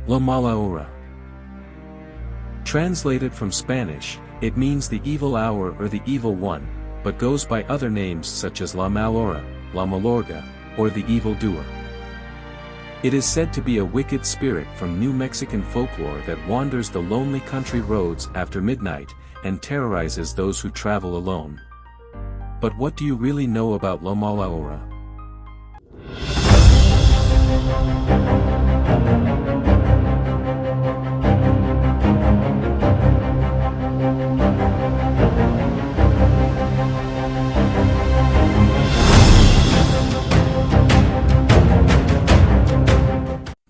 La Mala Hora. Translated from Spanish, it means the evil hour or the evil one, but goes by other names such as La Mala Hora, La Malorga, or the evil doer. It is said to be a wicked spirit from New Mexican folklore that wanders the lonely country roads after midnight, and terrorizes those who travel alone. But what do you really know about La Mala Hora?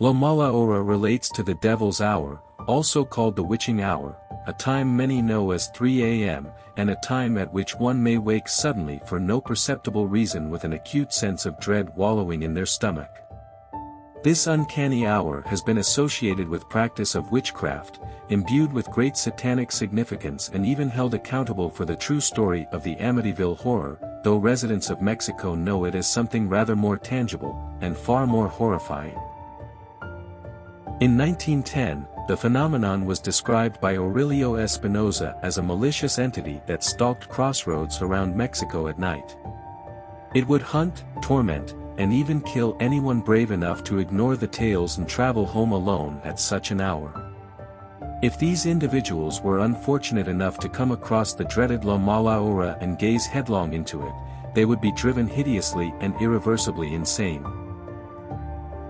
La Mala Hora relates to the devil's hour, also called the witching hour, a time many know as 3 a.m., and a time at which one may wake suddenly for no perceptible reason with an acute sense of dread wallowing in their stomach. This uncanny hour has been associated with practice of witchcraft, imbued with great satanic significance and even held accountable for the true story of the Amityville Horror, though residents of Mexico know it as something rather more tangible, and far more horrifying. In 1910, the phenomenon was described by Aurelio Espinosa as a malicious entity that stalked crossroads around Mexico at night. It would hunt, torment, and even kill anyone brave enough to ignore the tales and travel home alone at such an hour. If these individuals were unfortunate enough to come across the dreaded La Mala Hora and gaze headlong into it, they would be driven hideously and irreversibly insane.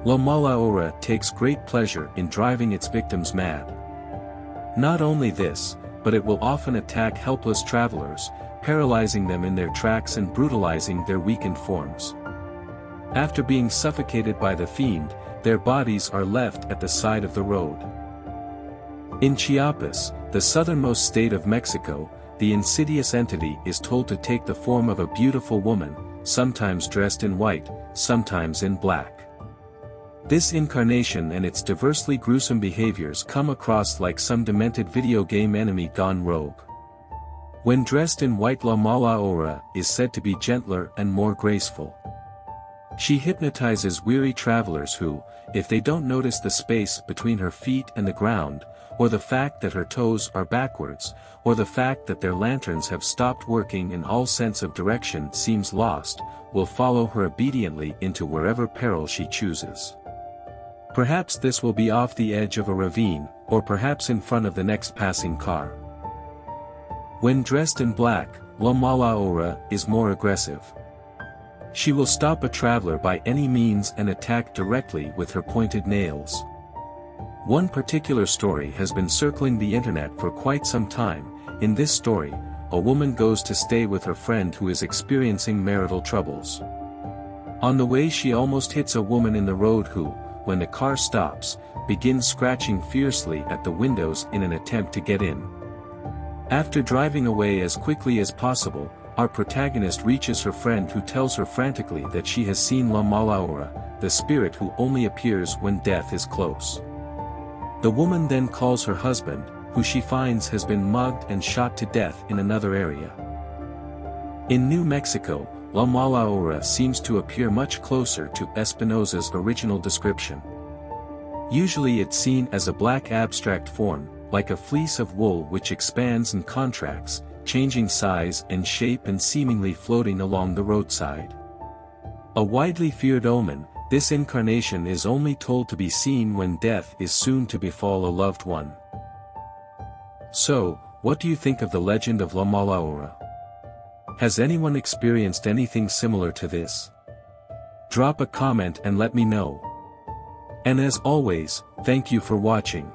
La Mala Hora takes great pleasure in driving its victims mad. Not only this, but it will often attack helpless travelers, paralyzing them in their tracks and brutalizing their weakened forms. After being suffocated by the fiend, their bodies are left at the side of the road. In Chiapas, the southernmost state of Mexico, the insidious entity is told to take the form of a beautiful woman, sometimes dressed in white, sometimes in black. This incarnation and its diversely gruesome behaviors come across like some demented video game enemy gone rogue. When dressed in white, La Mala Hora is said to be gentler and more graceful. She hypnotizes weary travelers who, if they don't notice the space between her feet and the ground, or the fact that her toes are backwards, or the fact that their lanterns have stopped working and all sense of direction seems lost, will follow her obediently into wherever peril she chooses. Perhaps this will be off the edge of a ravine, or perhaps in front of the next passing car. When dressed in black, La Mala Hora is more aggressive. She will stop a traveler by any means and attack directly with her pointed nails. One particular story has been circling the internet for quite some time. In this story, a woman goes to stay with her friend who is experiencing marital troubles. On the way, she almost hits a woman in the road who, when the car stops, begins scratching fiercely at the windows in an attempt to get in. After driving away as quickly as possible, our protagonist reaches her friend, who tells her frantically that she has seen La Mala Hora, the spirit who only appears when death is close. The woman then calls her husband, who she finds has been mugged and shot to death in another area. In New Mexico, La Mala Hora seems to appear much closer to Espinosa's original description. Usually it's seen as a black abstract form, like a fleece of wool which expands and contracts, changing size and shape and seemingly floating along the roadside. A widely feared omen, this incarnation is only told to be seen when death is soon to befall a loved one. So, what do you think of the legend of La Mala Hora? Has anyone experienced anything similar to this? Drop a comment and let me know. And as always, thank you for watching.